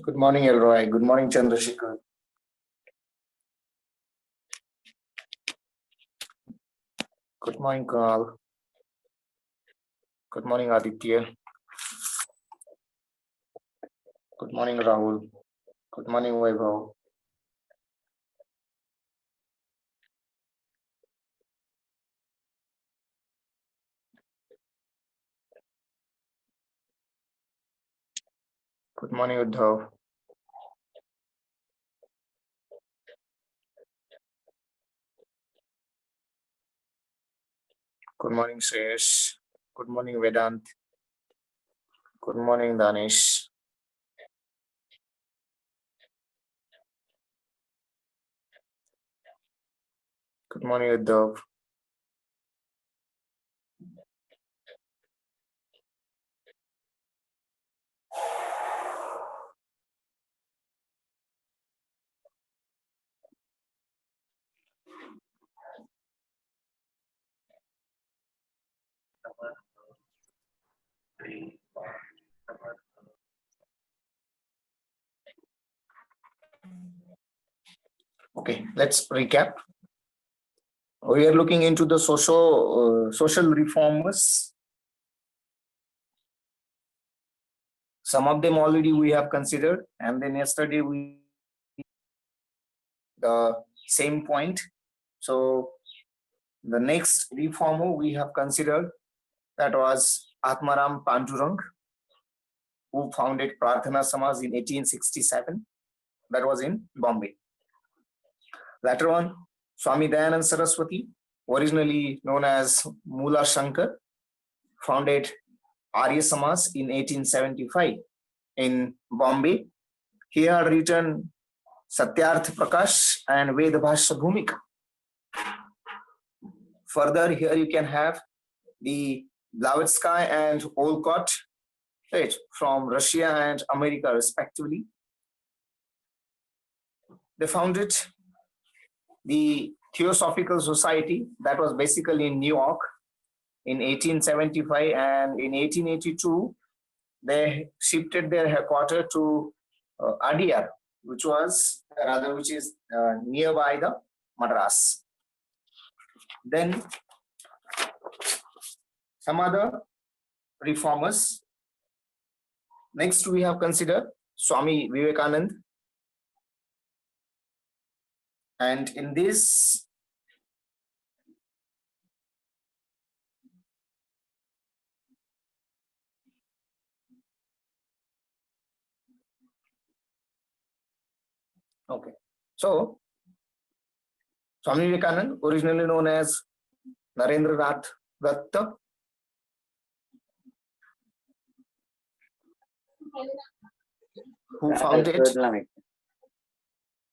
Good morning, Elroy. Good morning, Chandrasekhar. Good morning, Kunal. Good morning, Aditya. Good morning, Rahul. Good morning, Vaibhav. Good morning, Uddhav. Good morning, Sresh. Good morning, Vedant. Good morning, Danish. Good morning, Uddhav. Okay, let's recap. We are looking into the social reformers. Some of them already we have considered, and then yesterday we the same point. So the next reformer we have considered, that was Atmaram Pandurang, who founded Prarthana Samaj in 1867. That was in Bombay. Later on, Swami Dayanand Saraswati, originally known as Mula Shankar, founded Arya Samaj in 1875 in Bombay. He had written Satyarth Prakash and Vedabhashya Bhumika. Further, here you can have the Blavatsky and Olcott, right, from Russia and America respectively. They founded the Theosophical Society, that was basically in New York in 1875, and in 1882 they shifted their headquarters to Adyar, which is nearby the Madras. Then some other reformers. Next we have considered Swami Vivekananda, and in this okay, so Swami Vivekananda, originally known as Narendra Nath Datta, who founded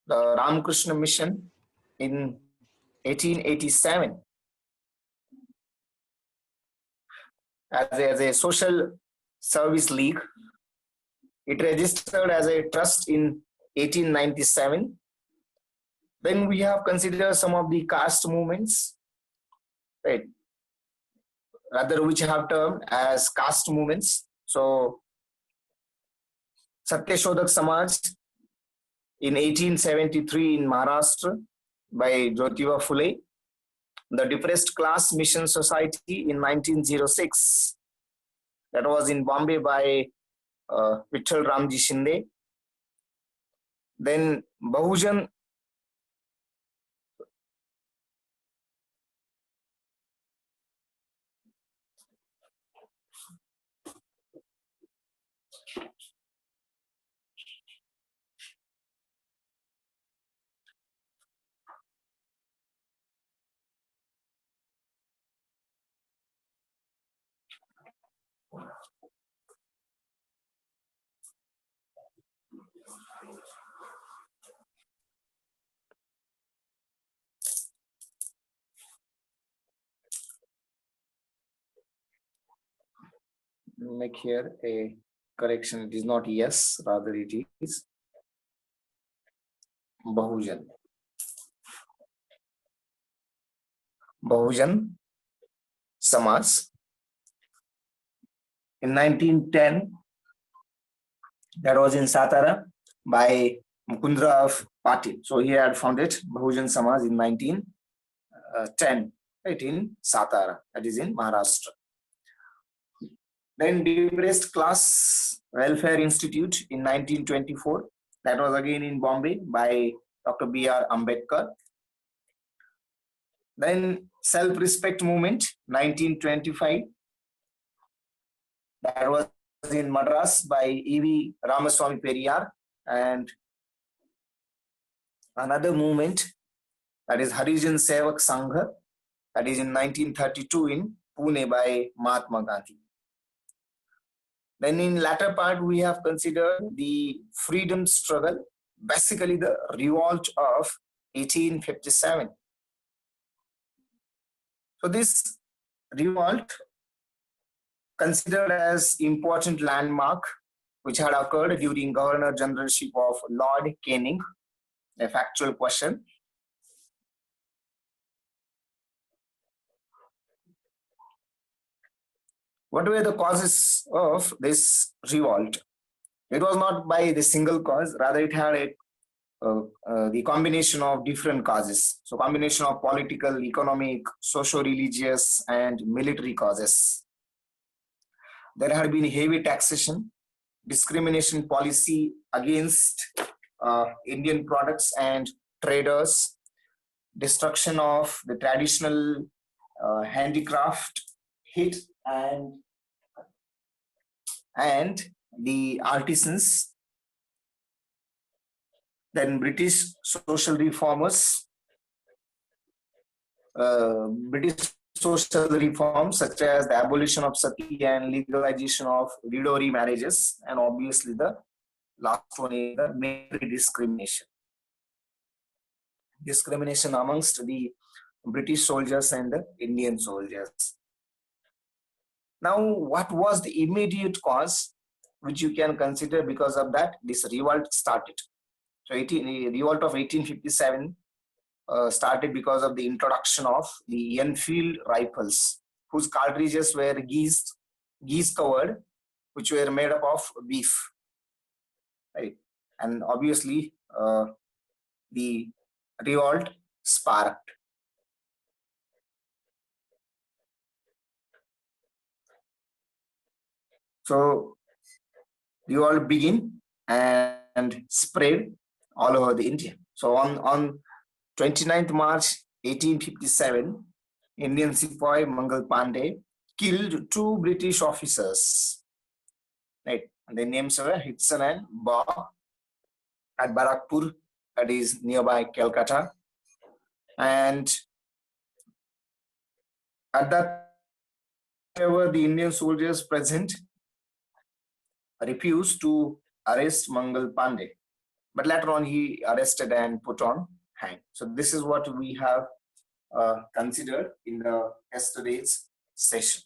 the Ramakrishna Mission in 1887 as a social service league. It registered as a trust in 1897. Then we have considered some of the caste movements, right? Rather, which have termed as caste movements. So, Satyashodak Samaj in 1873 in Maharashtra by Jyotiba Phule. The Depressed Class Mission Society in 1906. That was in Bombay by Vittal Ramji Shinde. Then Bahujan make here a correction. It is not yes, rather it is Bahujan. Bahujan Samaj. In 1910, that was in Satara. by Mukundrav Patil. So he had founded Bahujan Samaj in 1910, right, in Satara, that is in Maharashtra. Then Depressed Class Welfare Institute in 1924. That was again in Bombay by Dr. B.R. Ambedkar. Then Self-Respect Movement, 1925. That was in Madras by E.V. Ramaswamy Periyar. And another movement, that is Harijan Sevak Sangha, that is in 1932 in Pune by Mahatma Gandhi. Then in latter part, we have considered the freedom struggle, basically the revolt of 1857. So this revolt, considered as important landmark, which had occurred during Governor Generalship of Lord Canning. A factual question. What were the causes of this revolt? It was not by the single cause, rather it had the combination of different causes. So combination of political, economic, socio-religious, and military causes. There had been heavy taxation, discrimination policy against Indian products and traders, destruction of the traditional handicraft hit and the artisans. Then British social reformers, British social reforms such as the abolition of sati and legalization of widow remarriages, and obviously the last one is the military discrimination. Discrimination amongst the British soldiers and the Indian soldiers. Now, what was the immediate cause which you can consider because of that this revolt started? So the revolt of 1857 started because of the introduction of the Enfield rifles, whose cartridges were geese covered, which were made up of beef, right? And obviously the revolt sparked. So revolt began and spread all over the India. So on 29th March 1857, Indian Sepoy Mangal Pandey killed 2 British officers, right? And their names were Hitson and Baugh at Barakpur, that is nearby Calcutta. And at that time, the Indian soldiers present refused to arrest Mangal Pandey, but later on he arrested and put on hang. So this is what we have considered in the yesterday's session.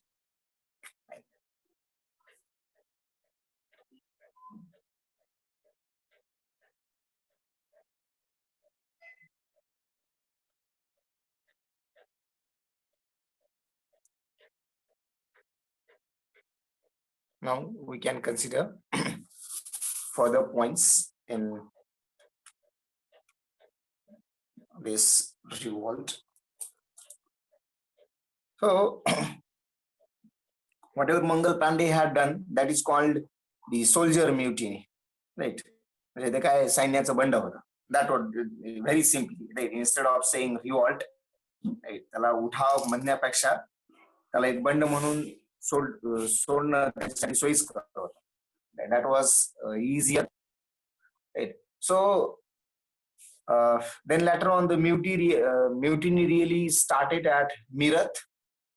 Now we can consider further points in this revolt. So whatever Mangal Pandey had done, that is called the soldier mutiny, right? The guy सैन्याचा बंड होता. That would very simply, right? Instead of saying revolt, right? त्याला उठाव म्हणण्यापेक्षा त्याला एक बंड म्हणून सोडणं त्यासाठी सोयीस्कर होतं. That was easier, right? So then later on the mutiny really started at Meerut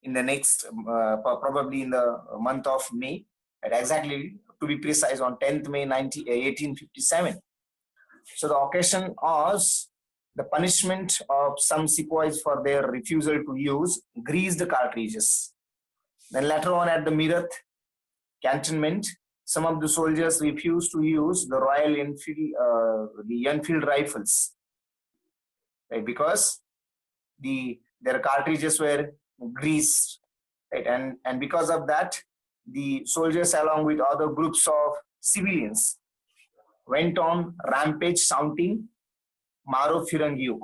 in the next probably in the month of May, right? Exactly to be precise on 10th May 1857. So the occasion was the punishment of some sepoys for their refusal to use greased cartridges. Then later on at the Meerut cantonment, some of the soldiers refused to use the Royal Enfield rifles, right? Because their cartridges were greased, right? And because of that, the soldiers along with other groups of civilians went on rampage shouting, Maro Firangiu.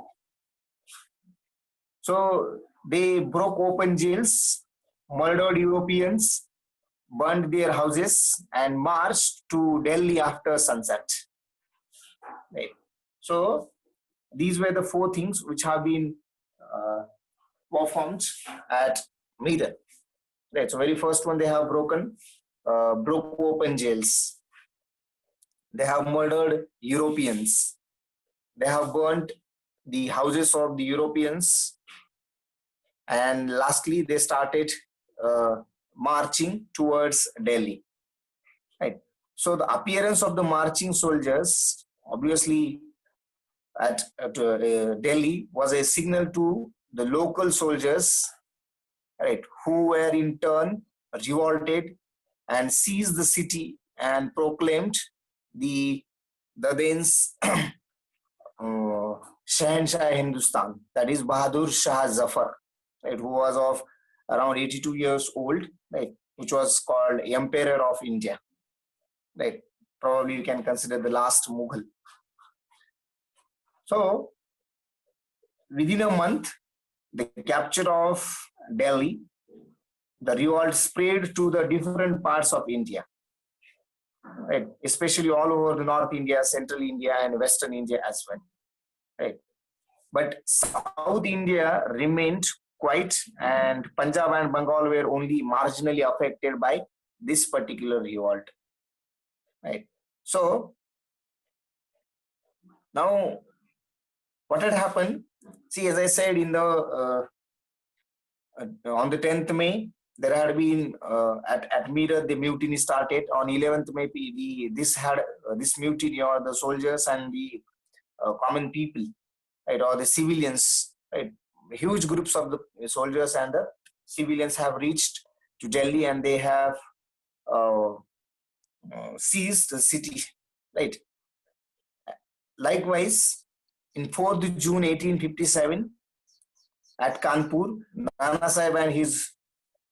So they broke open jails, murdered Europeans, burned their houses, and marched to Delhi after sunset. Right. So these were the four things which have been performed at Meerut. Right. So very first one, they have broke open jails. They have murdered Europeans. They have burnt the houses of the Europeans. And lastly, they started marching towards Delhi. Right. So the appearance of the marching soldiers, obviously, at Delhi was a signal to the local soldiers, right, who were in turn revolted and seized the city and proclaimed the Daden's Shahenshah Hindustan, that is Bahadur Shah Zafar, right, who was of around 82 years old, right, which was called Emperor of India. Right, probably you can consider the last Mughal. So within a month, the capture of Delhi, the revolt spread to the different parts of India, right, especially all over the North India, Central India, and Western India as well. Right. But South India remained quiet, and Punjab and Bengal were only marginally affected by this particular revolt. Right. So now, what had happened? See, as I said, in the on the 10th May, there had been at Meerut the mutiny started. On 11th May, this mutiny, or the soldiers and the common people, right, or the civilians, right, huge groups of the soldiers and the civilians have reached to Delhi, and they have seized the city, right. Likewise, in 4th June 1857, at Kanpur, Nana Sahib and his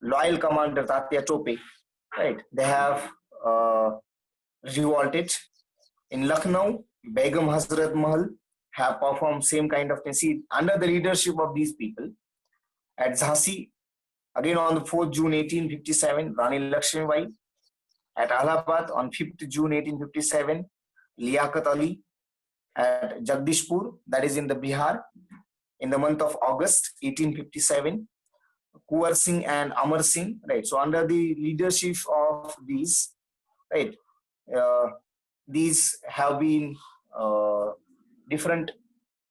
loyal commander Tatya Tope, right, they have revolted. In Lucknow, Begum Hazrat Mahal have performed same kind of thing. See, under the leadership of these people. At Jhansi, again on the 4th June 1857, Rani Lakshmi Bai. At Allahabad on 5th June 1857, Liaquat Ali. At Jagdishpur, that is in the Bihar, in the month of August 1857, Kuwar Singh and Amar Singh, right. So under the leadership of these, right, these have been different,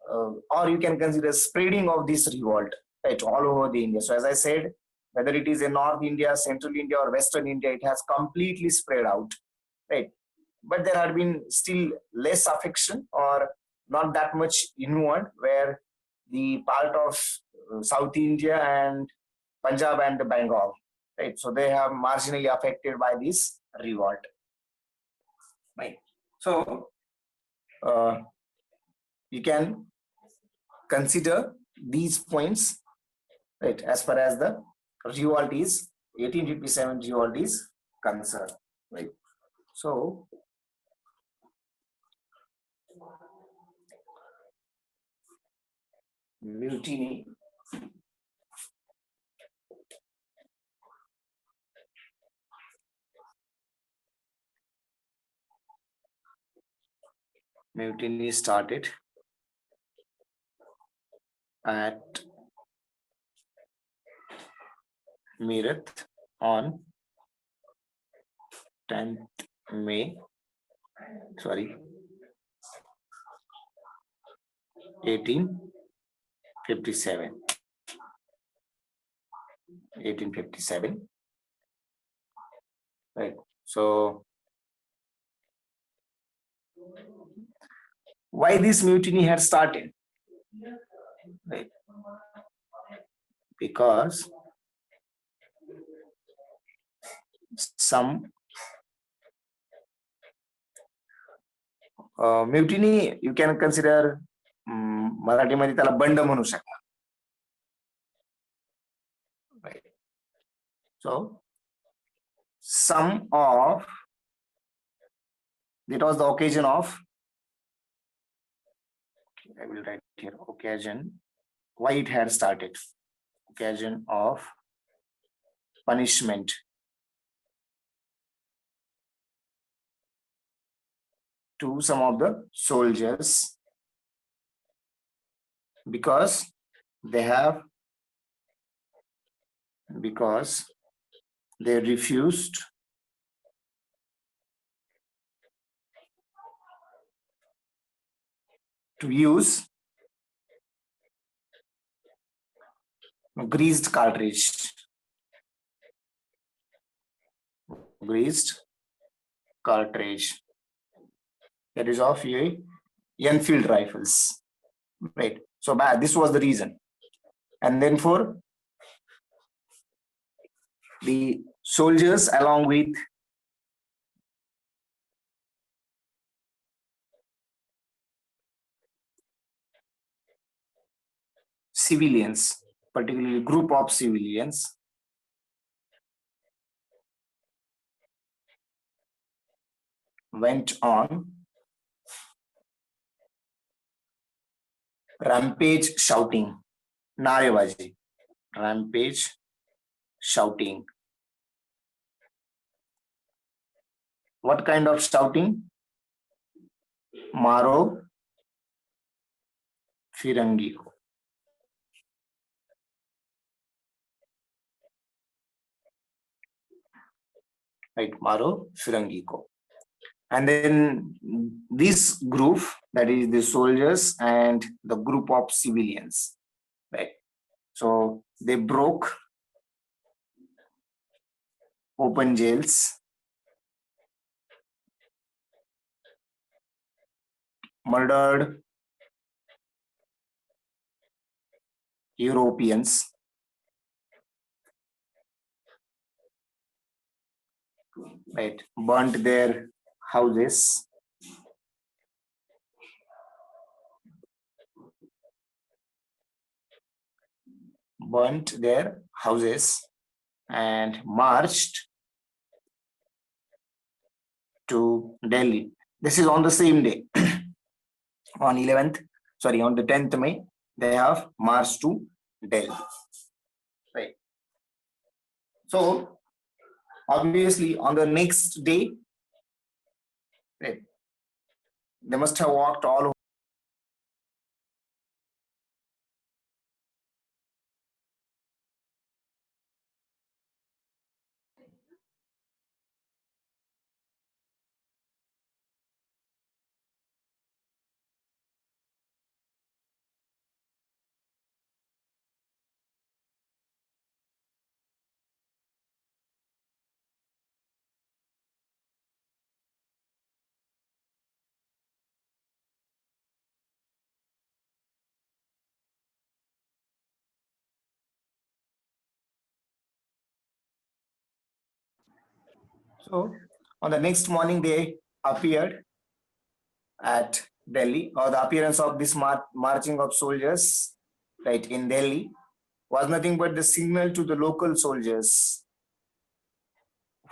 or you can consider spreading of this revolt, right, all over the India. So as I said, whether it is in North India, Central India, or Western India, it has completely spread out, right. But there had been still less affection, or not that much inward, where the part of South India and Punjab and the Bengal, right. So they have marginally affected by this revolt, right. So you can consider these points, right, as far as the revolt is 1857 revolt is concerned, right. So mutiny, started at Meerut on 10th May, 1857. 1857, right. So why this mutiny had started, right? Because some mutiny you can consider मराठीमध्ये त्याला बंड म्हणू शकता, right. So some of That was the occasion of, I will write here, occasion, why it had started. Occasion of punishment to some of the soldiers because they refused to use greased cartridge. Greased cartridge. That is of a Enfield rifles. Right. So this was the reason. And then for the soldiers along with civilians, particularly group of civilians, went on rampage shouting, narebaji, rampage shouting. What kind of shouting? Maro Firangi ko. Right, Maro Firangi ko. And then this group, that is the soldiers and the group of civilians, right? So they broke open jails, murdered Europeans, right? Burnt their houses, and marched to Delhi. This is on the same day. On the 10th May, they have marched to Delhi. Right. So obviously on the next day, right, they must have walked all over. So on the next morning, they appeared at Delhi, or the appearance of this marching of soldiers, right, in Delhi was nothing but the signal to the local soldiers,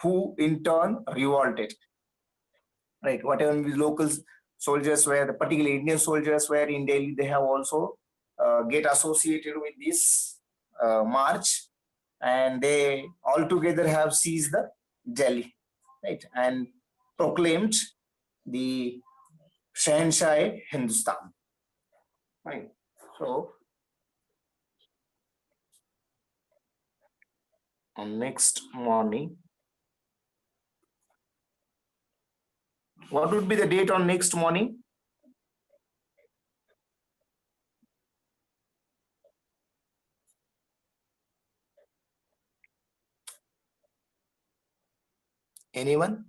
who in turn revolted. Right, whatever the local soldiers were, the particularly Indian soldiers were in Delhi, they have also get associated with this march, and they all together have seized the Delhi, right, and proclaimed the Shahenshah Hindustan. Right. So on next morning, what would be the date on next morning? Anyone?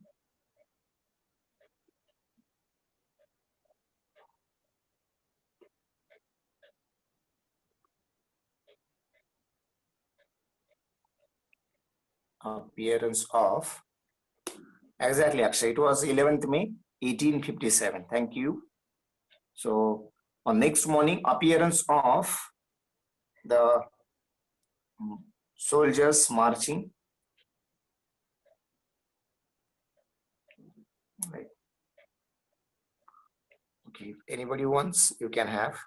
Appearance of, exactly, Akshay, it was 11th May 1857. Thank you. So on next morning, appearance of the soldiers marching, right, Okay, if anybody wants, you can have.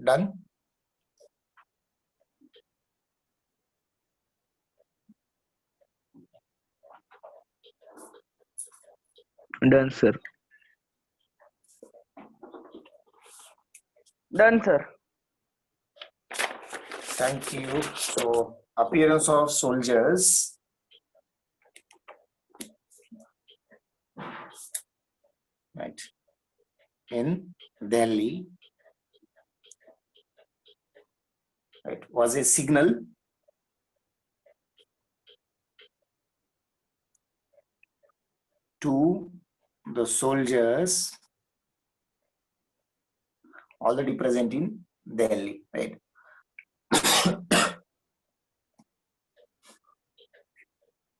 Done? Done, sir. Done, sir. Thank you. So, appearance of soldiers. Right. In Delhi. Right. Was a signal to the soldiers already present in Delhi. Right.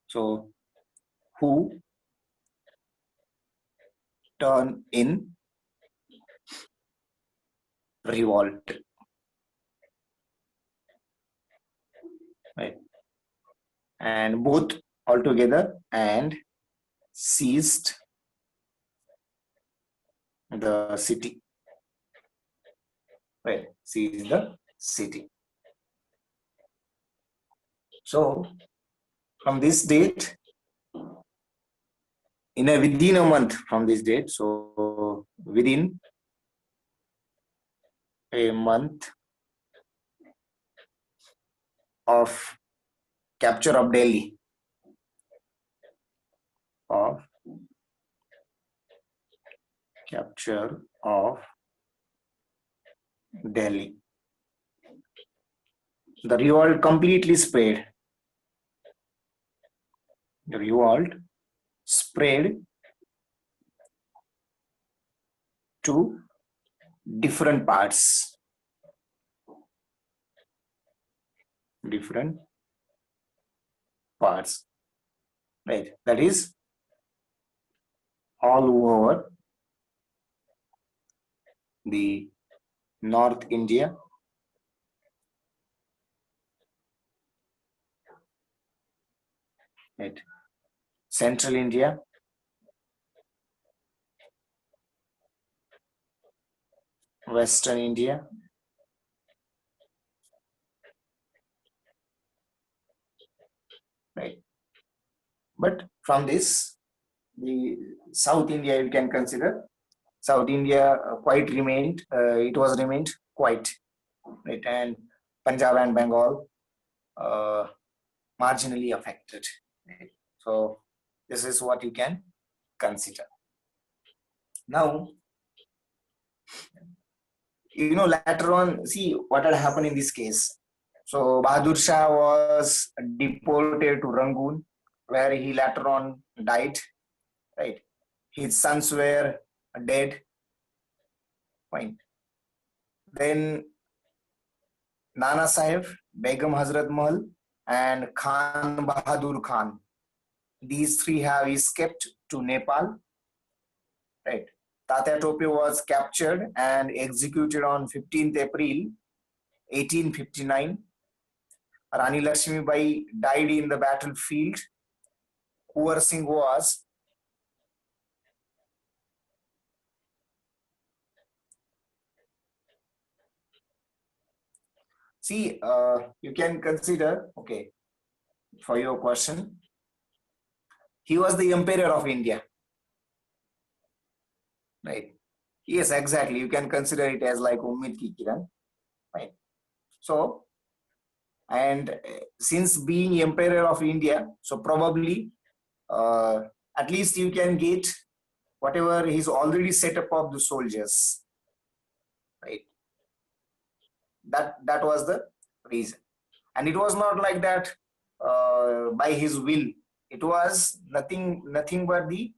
So, who turn in revolt. Right. And both altogether and seized the city. Right. Seized the city. So, from this date, within a month from this date, so within a month of capture of Delhi, of capture of Delhi, the revolt completely spread. The revolt spread to different parts. Different parts. Right. That is all over the North India, right, Central India, Western India, right. But from this, the South India you can consider. South India quite remained. It was remained quite, right, and Punjab and Bengal uh, marginally affected. Right? So this is what you can consider. Now, later on, see what had happened in this case. So Bahadur Shah was deported to Rangoon, where he later on died. Right, his sons were dead. Fine. Then Nana Sahib, Begum Hazrat Mahal, and Khan Bahadur Khan. These three have escaped to Nepal. Right. Tatya Tope was captured and executed on 15th April 1859. Rani Lakshmi Bai died in the battlefield. Kuwar Singh was you can consider, okay, for your question, he was the emperor of India, right? Yes, exactly. You can consider it as like Ummid Ki Kiran, right? So, and since being emperor of India, so probably at least you can get whatever he's already set up of the soldiers, right? That was the reason. And it was not like that by his will. It was nothing but the,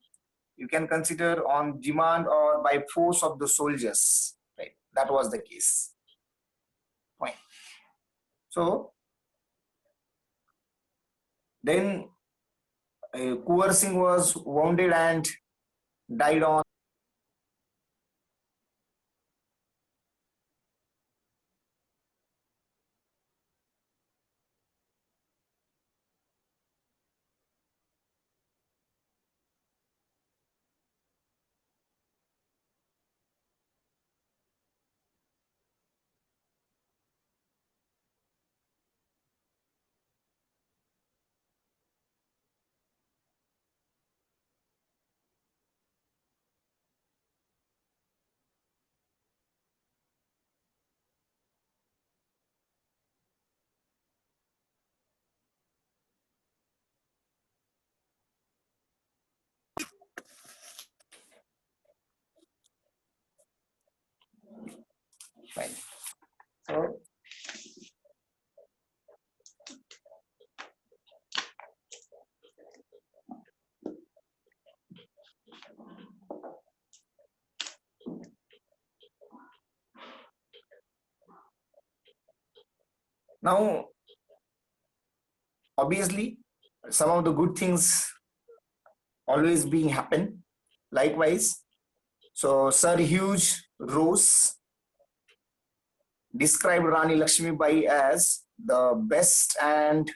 you can consider, on demand or by force of the soldiers. Right? That was the case. Fine. So then Kuwar Singh was wounded and died on. Fine. So now, obviously, some of the good things always being happen. Likewise, so Sir Hugh Rose described Rani Lakshmi Bai as the best and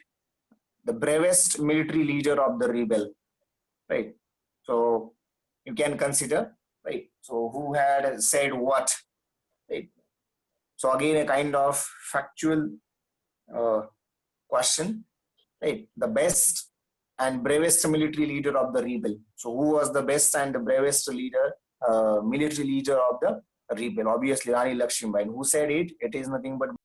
the bravest military leader of the rebel. Right. So you can consider, right. So who had said what, right? So again, a kind of factual uh, question, right? The best and bravest military leader of the rebel. So who was the best and the bravest leader, military leader of the rebel? Obviously, Rani Lakshmi Bai. Who said it? It is nothing but